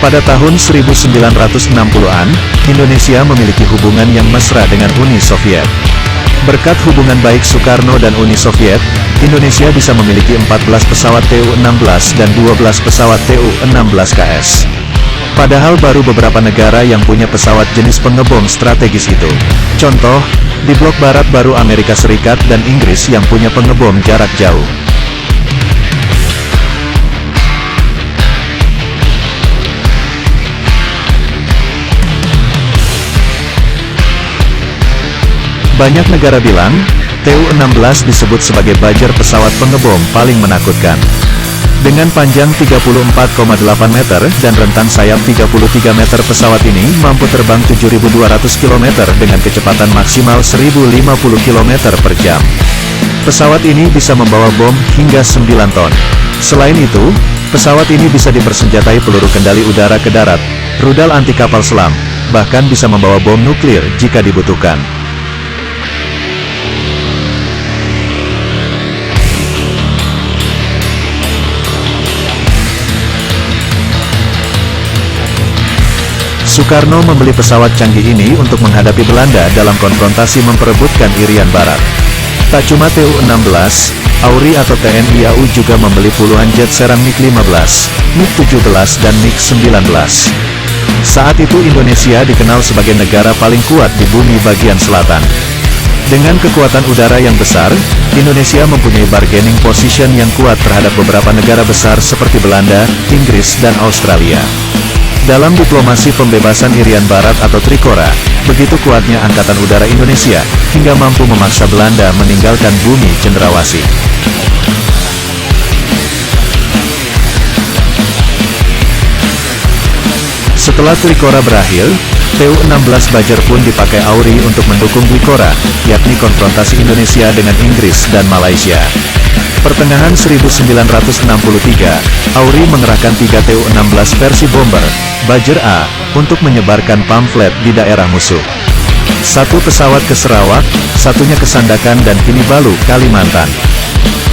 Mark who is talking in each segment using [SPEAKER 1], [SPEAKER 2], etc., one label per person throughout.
[SPEAKER 1] Pada tahun 1960-an, Indonesia memiliki hubungan yang mesra dengan Uni Soviet. Berkat hubungan baik Soekarno dan Uni Soviet, Indonesia bisa memiliki 14 pesawat Tu-16 dan 12 pesawat Tu-16KS. Padahal baru beberapa negara yang punya pesawat jenis pengebom strategis itu. Contoh, di blok barat baru Amerika Serikat dan Inggris yang punya pengebom jarak jauh. Banyak negara bilang, Tu-16 disebut sebagai bajar pesawat pengebom paling menakutkan. Dengan panjang 34,8 meter dan rentang sayap 33 meter, pesawat ini mampu terbang 7.200 km dengan kecepatan maksimal 1.050 km per jam. Pesawat ini bisa membawa bom hingga 9 ton. Selain itu, pesawat ini bisa dipersenjatai peluru kendali udara ke darat, rudal anti kapal selam, bahkan bisa membawa bom nuklir jika dibutuhkan. Soekarno membeli pesawat canggih ini untuk menghadapi Belanda dalam konfrontasi memperebutkan Irian Barat. Tak cuma Tu-16, AURI atau TNI AU juga membeli puluhan jet serang MiG-15, MiG-17 dan MiG-19. Saat itu Indonesia dikenal sebagai negara paling kuat di bumi bagian selatan. Dengan kekuatan udara yang besar, Indonesia mempunyai bargaining position yang kuat terhadap beberapa negara besar seperti Belanda, Inggris dan Australia. Dalam diplomasi pembebasan Irian Barat atau Trikora, begitu kuatnya Angkatan Udara Indonesia, hingga mampu memaksa Belanda meninggalkan bumi cendrawasih. Setelah Trikora berakhir, Tu-16 Bajar pun dipakai AURI untuk mendukung Trikora, yakni konfrontasi Indonesia dengan Inggris dan Malaysia. Pertengahan 1963, AURI mengerahkan 3 Tu-16 versi bomber, Bajar A, untuk menyebarkan pamflet di daerah musuh. Satu pesawat ke Sarawak, satunya ke Sandakan dan Kinabalu, Kalimantan.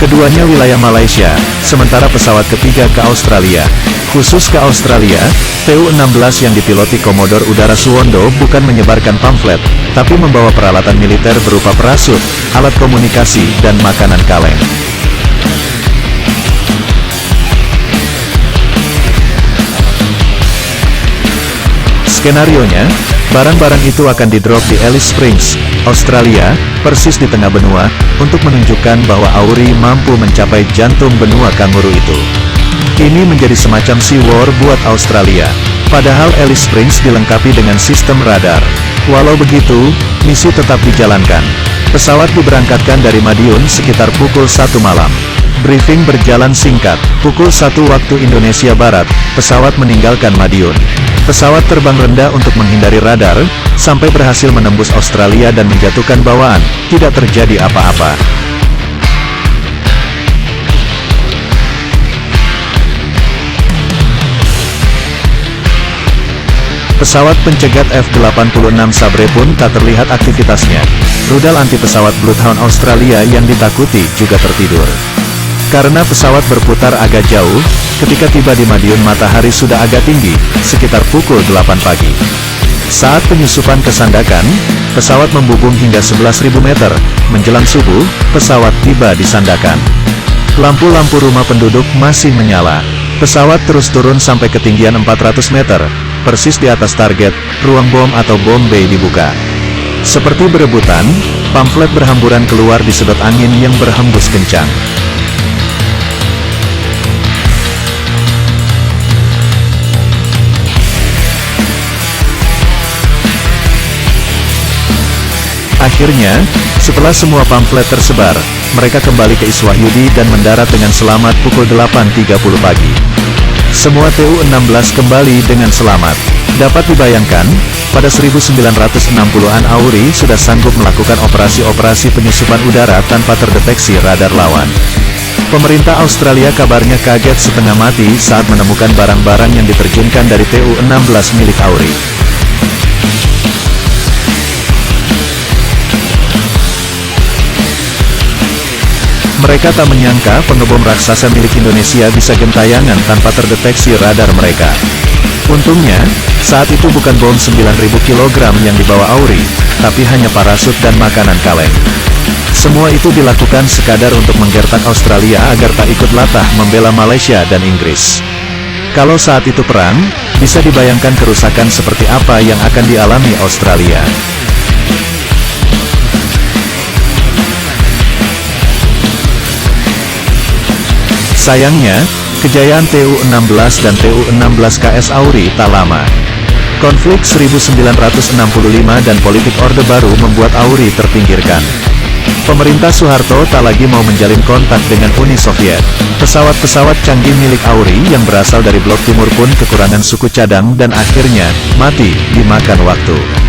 [SPEAKER 1] Keduanya wilayah Malaysia, sementara pesawat ketiga ke Australia. Khusus ke Australia, Tu-16 yang dipiloti Komodor Udara Suwondo bukan menyebarkan pamflet, tapi membawa peralatan militer berupa parasut, alat komunikasi, dan makanan kaleng. Skenarionya, barang-barang itu akan di-drop di Alice Springs, Australia, persis di tengah benua, untuk menunjukkan bahwa AURI mampu mencapai jantung benua kanguru itu. Ini menjadi semacam sea war buat Australia. Padahal Alice Springs dilengkapi dengan sistem radar. Walau begitu, misi tetap dijalankan. Pesawat diberangkatkan dari Madiun sekitar pukul 1 malam. Briefing berjalan singkat. Pukul 1 waktu Indonesia Barat, pesawat meninggalkan Madiun. Pesawat terbang rendah untuk menghindari radar, sampai berhasil menembus Australia dan menjatuhkan bawaan, tidak terjadi apa-apa. Pesawat pencegat F-86 Sabre pun tak terlihat aktivitasnya. Rudal anti pesawat Bloodhound Australia yang ditakuti juga tertidur. Karena pesawat berputar agak jauh, ketika tiba di Madiun matahari sudah agak tinggi, sekitar pukul 8 pagi. Saat penyusupan ke Sandakan, pesawat membubung hingga 11.000 meter, menjelang subuh, pesawat tiba di Sandakan. Lampu-lampu rumah penduduk masih menyala. Pesawat terus turun sampai ketinggian 400 meter, persis di atas target, ruang bom atau bom bay dibuka. Seperti berebutan, pamflet berhamburan keluar di sudut angin yang berhembus kencang. Akhirnya, setelah semua pamflet tersebar, mereka kembali ke Iswahyudi dan mendarat dengan selamat pukul 8.30 pagi. Semua Tu-16 kembali dengan selamat. Dapat dibayangkan, pada 1960-an AURI sudah sanggup melakukan operasi-operasi penyusupan udara tanpa terdeteksi radar lawan. Pemerintah Australia kabarnya kaget setengah mati saat menemukan barang-barang yang diterjunkan dari Tu-16 milik AURI. Mereka tak menyangka pengebom raksasa milik Indonesia bisa gentayangan tanpa terdeteksi radar mereka. Untungnya, saat itu bukan bom 9.000 kg yang dibawa Auri, tapi hanya parasut dan makanan kaleng. Semua itu dilakukan sekadar untuk menggertak Australia agar tak ikut latah membela Malaysia dan Inggris. Kalau saat itu perang, bisa dibayangkan kerusakan seperti apa yang akan dialami Australia. Sayangnya, kejayaan TU-16 dan TU-16 KS Auri tak lama. Konflik 1965 dan politik Orde Baru membuat Auri terpinggirkan. Pemerintah Soeharto tak lagi mau menjalin kontak dengan Uni Soviet. Pesawat-pesawat canggih milik Auri yang berasal dari Blok Timur pun kekurangan suku cadang dan akhirnya, mati, dimakan waktu.